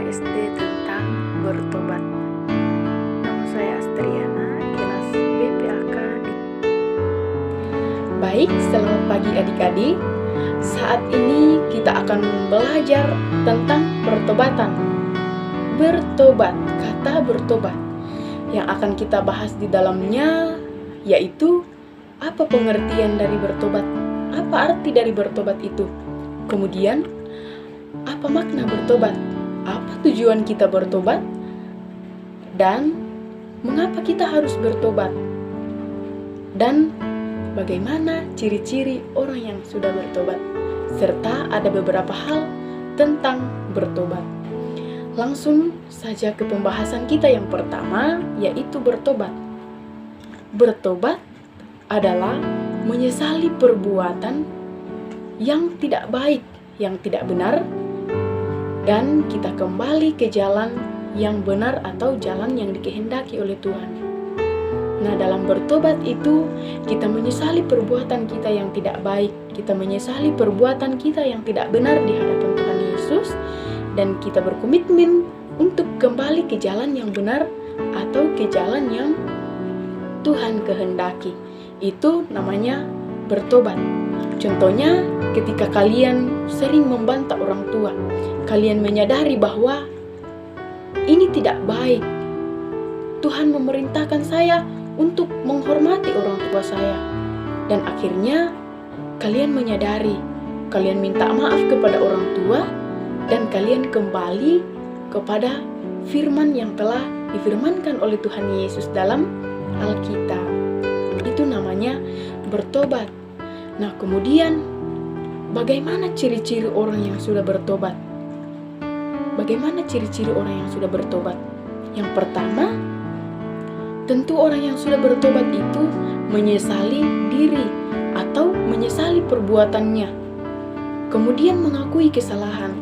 SD tentang bertobat. Nama saya Astriana, kelas BPAK. Baik, selamat pagi adik-adik. Saat ini kita akan belajar tentang pertobatan. Bertobat, kata bertobat. Yang akan kita bahas di dalamnya yaitu apa pengertian dari bertobat, apa arti dari bertobat itu. Kemudian, apa makna bertobat? Apa tujuan kita bertobat? Dan mengapa kita harus bertobat? Dan bagaimana ciri-ciri orang yang sudah bertobat? Serta ada beberapa hal tentang bertobat. Langsung saja ke pembahasan kita yang pertama, yaitu bertobat. Bertobat adalah menyesali perbuatan yang tidak baik, yang tidak benar, dan kita kembali ke jalan yang benar atau jalan yang dikehendaki oleh Tuhan. Nah, dalam bertobat itu kita menyesali perbuatan kita yang tidak baik, kita menyesali perbuatan kita yang tidak benar di hadapan Tuhan Yesus, dan kita berkomitmen untuk kembali ke jalan yang benar atau ke jalan yang Tuhan kehendaki. Itu namanya bertobat. Contohnya, ketika kalian sering membantah orang tua, kalian menyadari bahwa ini tidak baik. Tuhan memerintahkan saya untuk menghormati orang tua saya. Dan akhirnya, kalian menyadari, kalian minta maaf kepada orang tua, dan kalian kembali kepada firman yang telah difirmankan oleh Tuhan Yesus dalam Alkitab. Itu namanya bertobat. Nah, kemudian bagaimana ciri-ciri orang yang sudah bertobat? Bagaimana ciri-ciri orang yang sudah bertobat? Yang pertama, tentu orang yang sudah bertobat itu menyesali diri atau menyesali perbuatannya. Kemudian mengakui kesalahan.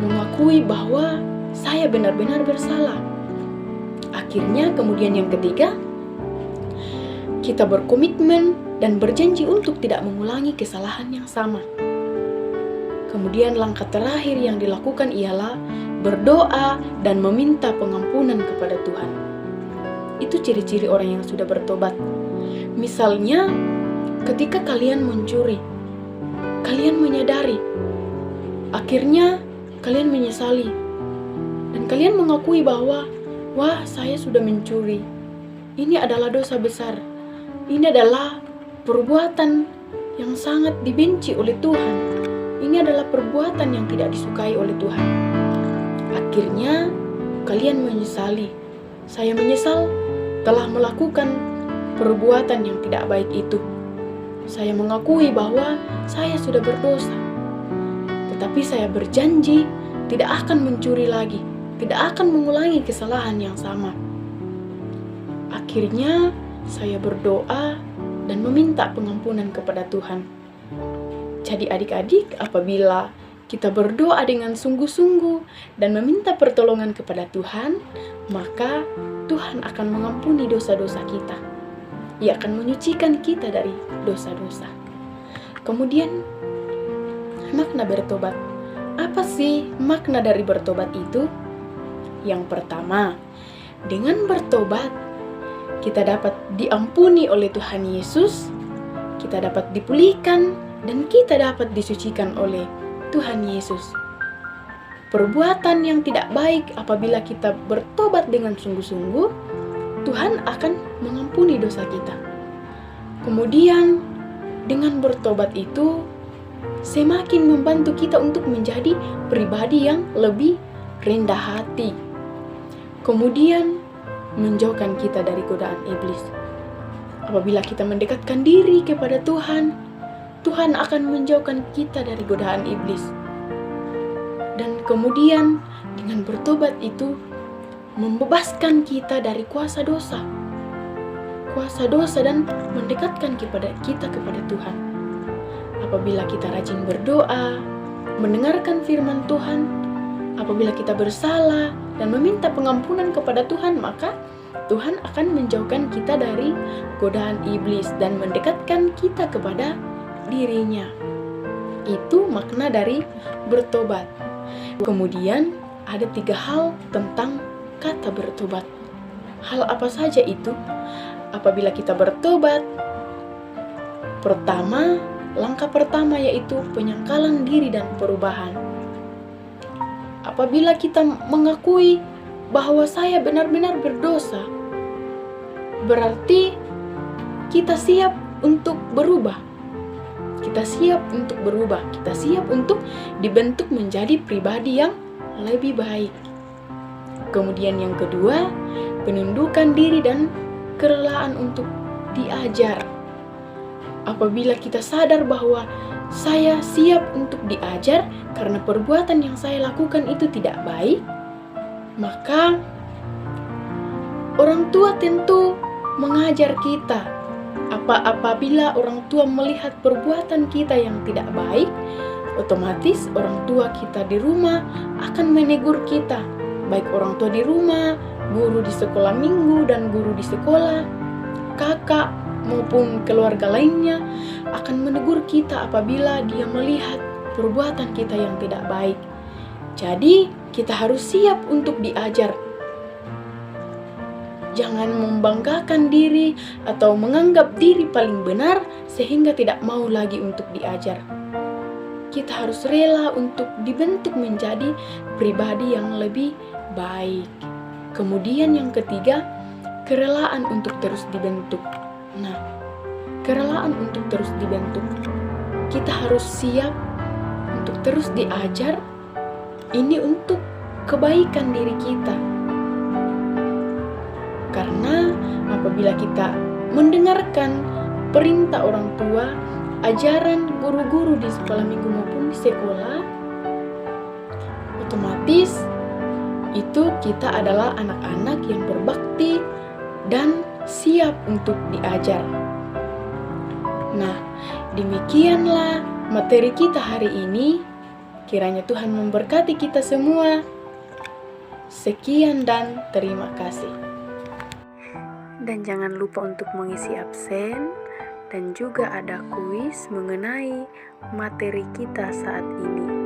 Mengakui bahwa saya benar-benar bersalah. Akhirnya kemudian yang ketiga, kita berkomitmen dan berjanji untuk tidak mengulangi kesalahan yang sama. Kemudian langkah terakhir yang dilakukan ialah berdoa dan meminta pengampunan kepada Tuhan. Itu ciri-ciri orang yang sudah bertobat. Misalnya, ketika kalian mencuri, kalian menyadari, akhirnya kalian menyesali, dan kalian mengakui bahwa, wah, saya sudah mencuri. Ini adalah dosa besar. Ini adalah perbuatan yang sangat dibenci oleh Tuhan. Ini adalah perbuatan yang tidak disukai oleh Tuhan. Akhirnya, kalian menyesali. Saya menyesal telah melakukan perbuatan yang tidak baik itu. Saya mengakui bahwa saya sudah berdosa. Tetapi saya berjanji tidak akan mencuri lagi, tidak akan mengulangi kesalahan yang sama. Akhirnya, saya berdoa dan meminta pengampunan kepada Tuhan. Jadi adik-adik, apabila kita berdoa dengan sungguh-sungguh dan meminta pertolongan kepada Tuhan, maka Tuhan akan mengampuni dosa-dosa kita. Ia akan menyucikan kita dari dosa-dosa. Kemudian, makna bertobat. Apa sih makna dari bertobat itu? Yang pertama, dengan bertobat, kita dapat diampuni oleh Tuhan Yesus, kita dapat dipulihkan, dan kita dapat disucikan oleh Tuhan Yesus. Perbuatan yang tidak baik apabila kita bertobat dengan sungguh-sungguh, Tuhan akan mengampuni dosa kita. Kemudian, dengan bertobat itu, semakin membantu kita untuk menjadi pribadi yang lebih rendah hati. Kemudian, menjauhkan kita dari godaan iblis. Apabila kita mendekatkan diri kepada Tuhan, Tuhan akan menjauhkan kita dari godaan iblis. Dan kemudian dengan bertobat itu membebaskan kita dari kuasa dosa. Kuasa dosa dan mendekatkan kita kepada Tuhan. Apabila kita rajin berdoa, mendengarkan firman Tuhan, apabila kita bersalah dan meminta pengampunan kepada Tuhan, maka Tuhan akan menjauhkan kita dari godaan iblis dan mendekatkan kita kepada dirinya. Itu makna dari bertobat. Kemudian ada 3 hal tentang kata bertobat. Hal apa saja itu? Apabila kita bertobat, langkah pertama yaitu penyangkalan diri dan perubahan. Apabila kita mengakui bahwa saya benar-benar berdosa, berarti kita siap untuk berubah. Kita siap untuk berubah. Kita siap untuk dibentuk menjadi pribadi yang lebih baik. Kemudian yang kedua, penundukan diri dan kerelaan untuk diajar. Apabila kita sadar bahwa saya siap untuk diajar karena perbuatan yang saya lakukan itu tidak baik, maka orang tua tentu mengajar kita. Apabila orang tua melihat perbuatan kita yang tidak baik, otomatis orang tua kita di rumah akan menegur kita. Baik orang tua di rumah, guru di sekolah minggu dan guru di sekolah, kakak maupun keluarga lainnya akan menegur kita apabila dia melihat perbuatan kita yang tidak baik. Jadi kita harus siap untuk diajar. Jangan membanggakan diri atau menganggap diri paling benar sehingga tidak mau lagi untuk diajar. Kita harus rela untuk dibentuk menjadi pribadi yang lebih baik. Kemudian yang ketiga, kerelaan untuk terus dibentuk. Nah, kerelaan untuk terus dibentuk. Kita harus siap untuk terus diajar. Ini untuk kebaikan diri kita. Karena apabila kita mendengarkan perintah orang tua, ajaran guru-guru di sekolah minggu maupun di sekolah, otomatis itu kita adalah anak-anak yang berbakti dan siap untuk diajar. Nah, demikianlah materi kita hari ini. Kiranya Tuhan memberkati kita semua. Sekian dan terima kasih. Dan jangan lupa untuk mengisi absen dan juga ada kuis mengenai materi kita saat ini.